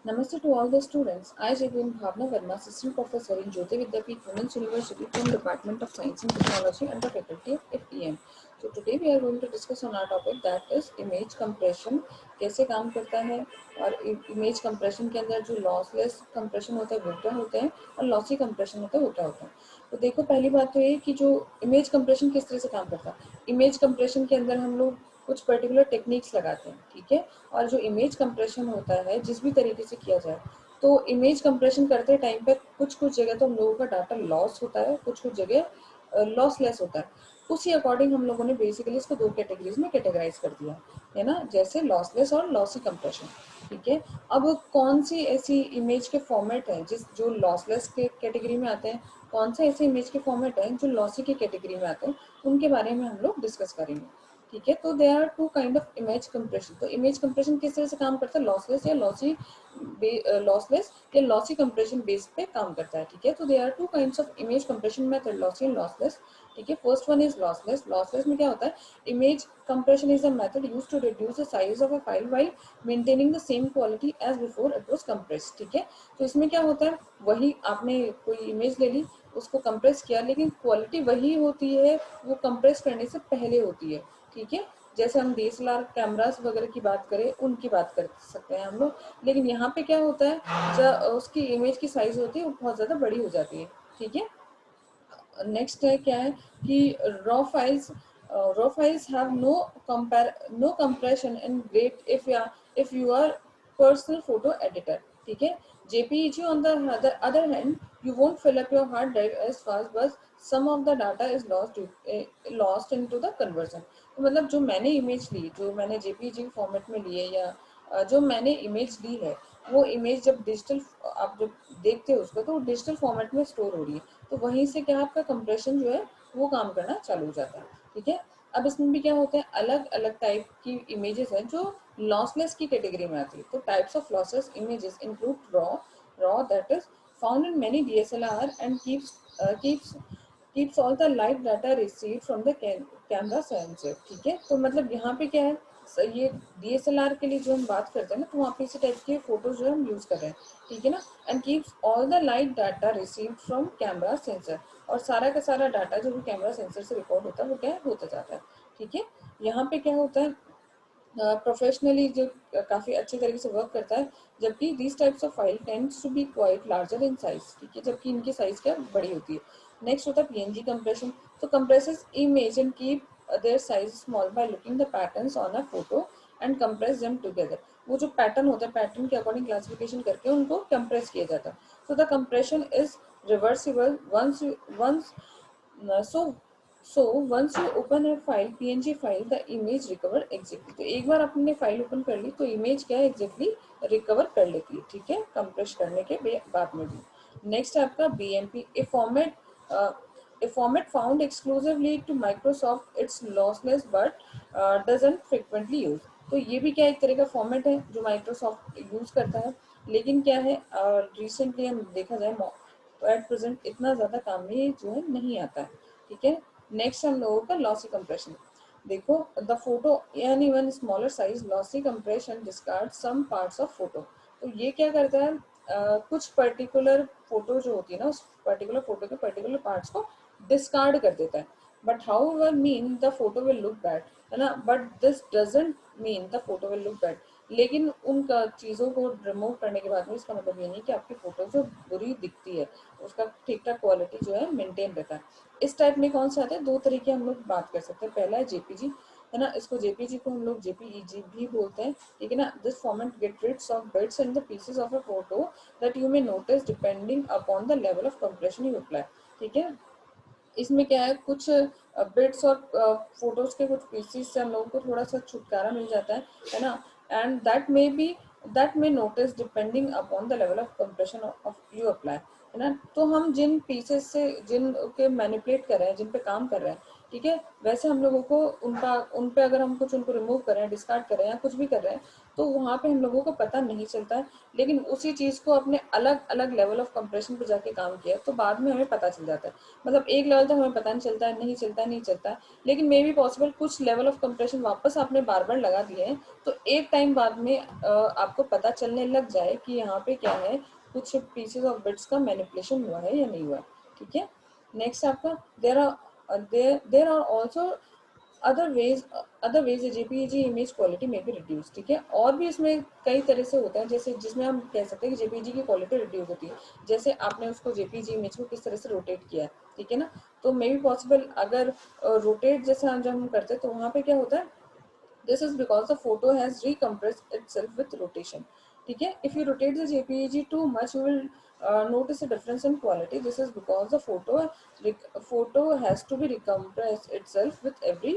Namaste to all the students. I, Jagin Bhavna Verma, Assistant Professor in Jyoti Vidyapeeth Women's University from Department of Science and Technology and the Faculty of FEM. So today we are going to discuss on our topic that is image compression. कैसे काम करता है और image compression के अंदर जो lossless compression होता है वो क्या होता है और लॉसी कंप्रेशन होता है वो क्या होता है। तो देखो पहली बात तो ये कि जो इमेज कंप्रेशन किस तरह से काम करता है। इमेज कंप्रेशन के अंदर हम लोग कुछ पर्टिकुलर टेक्निक्स लगाते हैं, ठीक है। और जो इमेज कंप्रेशन होता है जिस भी तरीके से किया जाए, तो इमेज कंप्रेशन करते टाइम पे कुछ कुछ जगह तो हम लोगों का डाटा लॉस होता है, कुछ कुछ जगह लॉसलेस होता है। उसी अकॉर्डिंग हम लोगों ने बेसिकली इसको दो कैटेगरीज में कैटेगराइज कर दिया है ना, जैसे लॉसलेस और लॉसी कंप्रेशन, ठीक है। अब कौन सी ऐसी इमेज के फॉर्मेट हैं जिस जो लॉसलेस के कैटेगरी में आते हैं, कौन से ऐसे इमेज के फॉर्मेट हैं जो लॉसी की कैटेगरी में आते हैं, उनके बारे में हम लोग डिस्कस करेंगे, ठीक है। तो they are two kind of image compression. तो इमेज कंप्रेशन किस तरह से काम करता है, लॉसलेस या लॉसी कंप्रेशन बेस पे काम करता है, ठीक है। तो they are two kinds of image compression method, lossy and lossless, ठीक है। First one is lossless. Lossless में क्या होता है, image compression is a method used to reduce the size of a file while maintaining the same quality as before it was compressed, ठीक है। तो इसमें क्या होता है, वही आपने कोई इमेज ले ली, उसको कंप्रेस किया, लेकिन क्वालिटी वही होती है वो कंप्रेस करने से पहले होती है, ठीक है। जैसे हम डीएसएलआर कैमरास वगैरह की बात करें, उनकी बात कर सकते हैं हम लोग। लेकिन यहाँ पे क्या होता है, जब उसकी इमेज की साइज होती है वो बहुत ज़्यादा बड़ी हो जाती है, ठीक है। नेक्स्ट है क्या है कि raw files have no compression in great if you are personal photo editor, ठीक है। JPEG on the other hand, you won't fill up your hard drive as fast, but some of the data is lost into the conversion। तो मतलब जो मैंने image ली, जो मैंने JPG format में ली है, या जो मैंने इमेज ली है, वो इमेज जब डिजिटल आप जब देखते हो उसको, तो वो डिजिटल फॉर्मेट में स्टोर हो रही है, तो वहीं से क्या आपका कंप्रेशन जो है वो काम करना चालू हो जाता है, ठीक है। अब इसमें भी क्या होता है, अलग अलग टाइप की इमेजेस हैं जो लॉसलेस की कैटेगरी में आती है। तो types of lossless images include raw that is found in many DSLR and keeps all the live data received from the camera sensor, ठीक है। तो मतलब यहाँ पे क्या है, ये DSLR के लिए जो हम बात करते हैं ना, तो वहाँ पे इसी टाइप के फोटोज जो हम यूज कर रहे हैं, ठीक है ना। And keeps all the live data received from camera sensor, और सारा का सारा डाटा जो भी कैमरा सेंसर से रिकॉर्ड होता है वो क्या है, होता जाता है, ठीक है। यहाँ पे क्या होता है, प्रोफेशनली जो काफ़ी अच्छे तरीके से वर्क करता है, जबकि this types of file tends to be quite larger in size, ठीक है, जबकि इनकी साइज क्या बड़ी होती है। नेक्स्ट होता है पीएनजी कंप्रेशन। तो compresses image and keep their size small by looking the patterns on a photo and compress them together. वो जो पैटर्न होता है, पैटर्न के अकॉर्डिंग क्लासिफिकेशन करके उनको कंप्रेस किया जाता है। So the compression is reversible once so so once you open a file, PNG file, the image recover exactly. तो एक बार आपने फाइल ओपन कर ली तो इमेज क्या है, एग्जैक्टली रिकवर कर लेती है, ठीक है, कंप्रेस करने के बाद में भी। नेक्स्ट है आपका BMP, a format found exclusively to Microsoft, it's lossless but doesn't frequently use. तो ये भी क्या एक तरह का फॉर्मेट है जो माइक्रोसॉफ्ट यूज करता है, लेकिन क्या है रिसेंटली हम देखा जाए तो एट प्रेजेंट इतना ज़्यादा काम में जो है नहीं आता है, ठीक है। नेक्स्ट हम लोगों का लॉसी कंप्रेशन। देखो the photo an even smaller size lossy compression discard some parts of photo. तो ये क्या करता है, कुछ पर्टिकुलर फोटो जो होती है ना, उस पर्टिकुलर फोटो के पर्टिकुलर पार्ट्स को डिस्कार्ड कर देता है। But how ever mean the photo will look bad, है ना, but this doesn't mean the photo will look bad. लेकिन उन चीज़ों को रिमूव करने के बाद में इसका मतलब ये नहीं कि आपकी फोटो जो बुरी दिखती है उसका ठीक ठाक क्वालिटी जो है मेंटेन रहता है। इस टाइप में कौन से आते हैं, दो तरीके हम लोग बात कर सकते हैं। पहला है जेपीजी, है ना, इसको जेपीजी को हम लोग जेपीईजी भी बोलते हैं, ठीक है ना। This format get rids of bits and the pieces of a photo that you may notice depending upon the level of compression you apply, ठीक है। इसमें क्या है, कुछ बिट्स और फोटोज के कुछ पीसीस से हम लोगों को थोड़ा सा छुटकारा मिल जाता है ना। And that may notice depending upon the level of compression of you apply, है ना। तो हम जिन पीसेस से जिन के मैनिपुलेट कर रहे हैं, जिन पे काम कर रहे हैं, ठीक है, वैसे हम लोगों को उन पे अगर हम कुछ उनको रिमूव कर रहे हैं, डिस्कार्ड कर रहे हैं या कुछ भी कर रहे हैं, तो वहाँ पे हम लोगों को पता नहीं चलता है, लेकिन उसी चीज़ को अपने अलग अलग लेवल ऑफ कंप्रेशन पे जाके काम किया तो बाद में हमें पता चल जाता है। मतलब एक लेवल तक हमें पता नहीं चलता है, नहीं चलता है, नहीं चलता है, लेकिन मे बी पॉसिबल कुछ लेवल ऑफ कंप्रेशन वापस आपने बार बार लगा दिए हैं तो एक टाइम बाद में आपको पता चलने लग जाए कि यहाँ पे क्या है, कुछ पीसेस ऑफ बिट्स का मैनिपुलेशन हुआ है या नहीं हुआ है। ठीक है, नेक्स्ट आपका there are also other ways JPEG image quality में भी रिड्यूस। ठीक है, और भी इसमें कई तरह से होता है, जैसे जिसमें हम कह सकते हैं कि जेपीईजी की क्वालिटी रिड्यूस होती है, जैसे आपने उसको जेपीईजी इमेज को किस तरह से रोटेट किया है। ठीक है ना, तो मे बी पॉसिबल अगर रोटेट जैसे जब हम करते हैं तो वहाँ पे क्या होता है, this is because the photo has recompressed itself with rotation. ठीक है, if you rotate the JPEG too much you will notice a difference in quality. This is because the photo has to be recompressed itself with every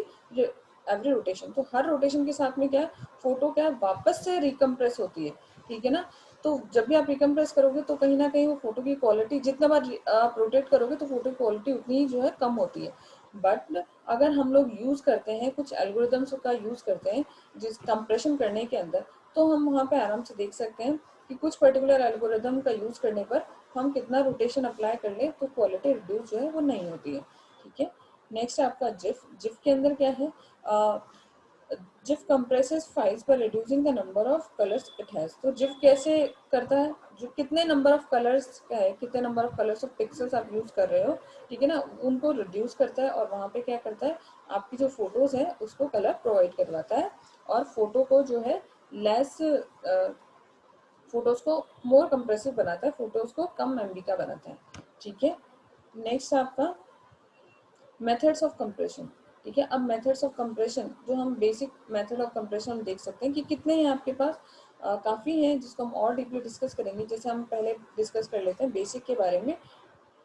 rotation. तो हर rotation के साथ में क्या है, photo क्या है, वापस से रिकम्प्रेस होती है। ठीक है ना, तो जब भी आप रिकम्प्रेस करोगे तो कहीं ना कहीं वो फोटो की क्वालिटी, जितना बार आप रोटेट करोगे तो फोटो की क्वालिटी उतनी ही जो है कम होती है। बट अगर हम लोग यूज करते हैं कुछ एल्गोरिदम्स का यूज करते हैं जिस कंप्रेशन करने के अंदर, तो हम वहाँ पे आराम से देख सकते हैं कि कुछ पर्टिकुलर एल्गोरिदम का यूज करने पर हम कितना रोटेशन अप्लाई कर ले तो क्वालिटी रिड्यूस जो है वो नहीं होती है। ठीक है, नेक्स्ट आपका जिफ। जिफ के अंदर क्या है, जिफ compresses फाइल्स पर reducing the number of colors it has। तो जिफ कैसे करता है, जो कितने नंबर ऑफ कलर्स का है, कितने number of colours of pixels आप यूज कर रहे हो, ठीक है ना, उनको रिड्यूस करता है और वहाँ पे क्या करता है, आपकी जो फोटोज है उसको कलर प्रोवाइड करवाता है और फोटो को जो है लेस, फोटोज को मोर कंप्रेसिव बनाता है, फोटोज को कम एमबी का बनाता है। ठीक है, नेक्स्ट आपका मेथड्स ऑफ कंप्रेशन। ठीक है, अब मेथड्स ऑफ कंप्रेशन, जो हम बेसिक मेथड ऑफ कंप्रेशन हम देख सकते हैं कि कितने हैं आपके पास, काफ़ी हैं जिसको हम और डीपली डिस्कस करेंगे। जैसे हम पहले डिस्कस कर लेते हैं बेसिक के बारे में,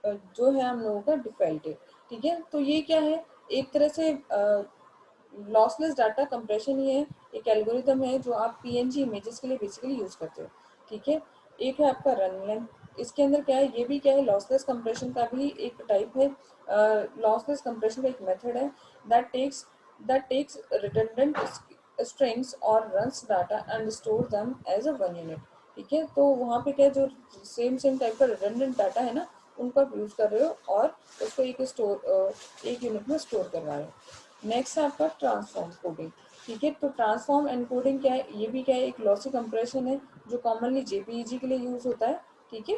जो है हम लोगों का डिफेल्टेड। ठीक है, तो ये क्या है, एक तरह से लॉसलेस डाटा कंप्रेशन ही है, एक एल्गोरिदम है जो आप पीएनजी इमेजेस के लिए बेसिकली यूज करते हो। ठीक है, एक है आपका रन लेंथ। इसके अंदर क्या है, ये भी क्या है, लॉसलेस कंप्रेशन का भी एक टाइप है, लॉसलेस कंप्रेशन का एक मेथड है दैट टेक्स रिडंडेंट strings और runs data and store them as a one unit। ठीक है, तो वहाँ पे क्या, जो सेम सेम टाइप का रिडंडेंट डाटा है ना, उनको आप यूज कर रहे हो और उसको एक यूनिट में स्टोर करवा रहे हो। नेक्स्ट है आपका ट्रांसफॉर्म कोडिंग। ठीक है, तो ट्रांसफॉर्म एनकोडिंग क्या है, ये भी क्या है, एक लॉसी कंप्रेशन है जो कॉमनली जेपीईजी के लिए यूज होता है। ठीक है,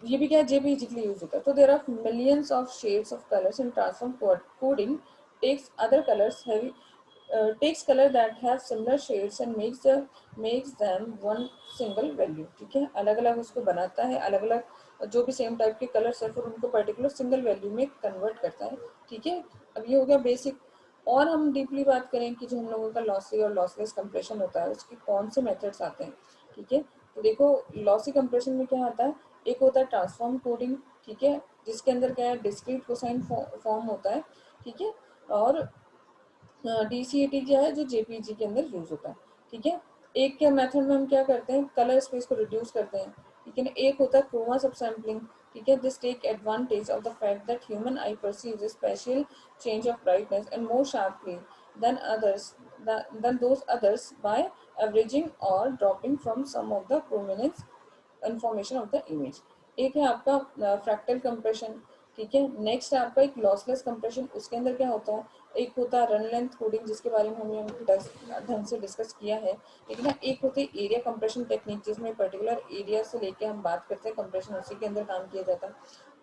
ये भी क्या है, जेपीईजी के लिए यूज होता है। तो there are millions of shades of colours in transform coding takes other colours heavy takes color that have similar shades and makes them one single value। ठीक है, अलग अलग उसको बनाता है, अलग अलग जो भी सेम टाइप के कलर्स है फिर उनको पर्टिकुलर सिंगल वैल्यू में कन्वर्ट करता है। ठीक है, अब ये हो गया बेसिक। और हम डीपली बात करें कि जो हम लोगों का लॉसी और लॉसलेस कंप्रेशन होता है उसके कौन से मेथड्स आते हैं। ठीक है, तो देखो लॉसी कंप्रेशन में क्या आता है, एक होता है ट्रांसफॉर्म कोडिंग। ठीक है, जिसके अंदर क्या है, डिस्क्रीट कोसाइन फॉर्म होता है। ठीक है, और डीसीएटी क्या है जो जेपीजी के अंदर यूज होता है। ठीक है, एक के मेथड में हम क्या करते हैं, कलर स्पेस को रिड्यूस करते हैं। ठीक है ना, एक होता है क्रोमा सबसैम्पलिंग। ठीक है, this take advantage of the fact that human eye perceives a special change of brightness and more sharply than others than those others by averaging or dropping from some of the prominence information of the image. एक है आपका fractal compression. ठीक है, next है आपका एक lossless compression. उसके अंदर क्या होता है, एक होता है रन लेंथ कोडिंग जिसके बारे में हमने ढंग से डिस्कस किया है। लेकिन ना एक होती है एरिया कंप्रेशन टेक्निक जिसमें पर्टिकुलर एरिया से लेके हम बात करते हैं कंप्रेशन, उसी के अंदर काम किया जाता है।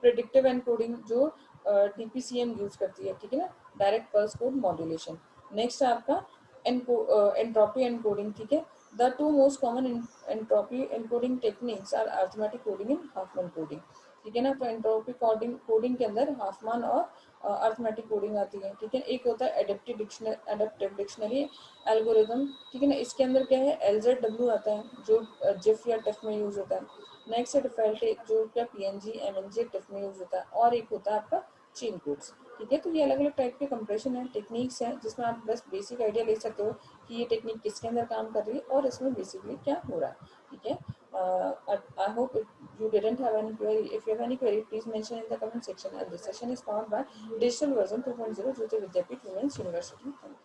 प्रिडिक्टिव एनकोडिंग जो डीपीसीएम यूज करती है। ठीक है ना, direct pulse code modulation. Next है आपका एंट्रोपी एनकोडिंग। ठीक है, the two most common entropy encoding techniques are arithmetic coding and Huffman coding. ठीक है ना, तो एंट्रोपी कोडिंग के अंदर हाफमैन और अरिथमेटिक कोडिंग आती है। ठीक है, एक होता है एडेप्टिव डिक्शनरी एल्गोरिदम। ठीक है ना, इसके अंदर क्या है, एलजेडडब्ल्यू आता है जो जिफ या टिफ में यूज होता है। नेक्स्ट है डिफॉल्ट जो क्या पीएनजी एमएनजी टिफ में यूज होता है, और एक होता है आपका चेन कोड्स। ठीक है, तो ये अलग अलग टाइप के कंप्रेशन है, टेक्निक्स हैं जिसमें आप बस बेसिक आइडिया ले सकते हो कि ये टेक्निक किसके अंदर काम कर रही है और इसमें बेसिकली क्या हो रहा है। ठीक है, I hope you didn't have any query. If you have any query, please mention in the comment section. And this session is powered by Digital Version 2.0 Jyoti Vidyapeeth Women's University. Thank you.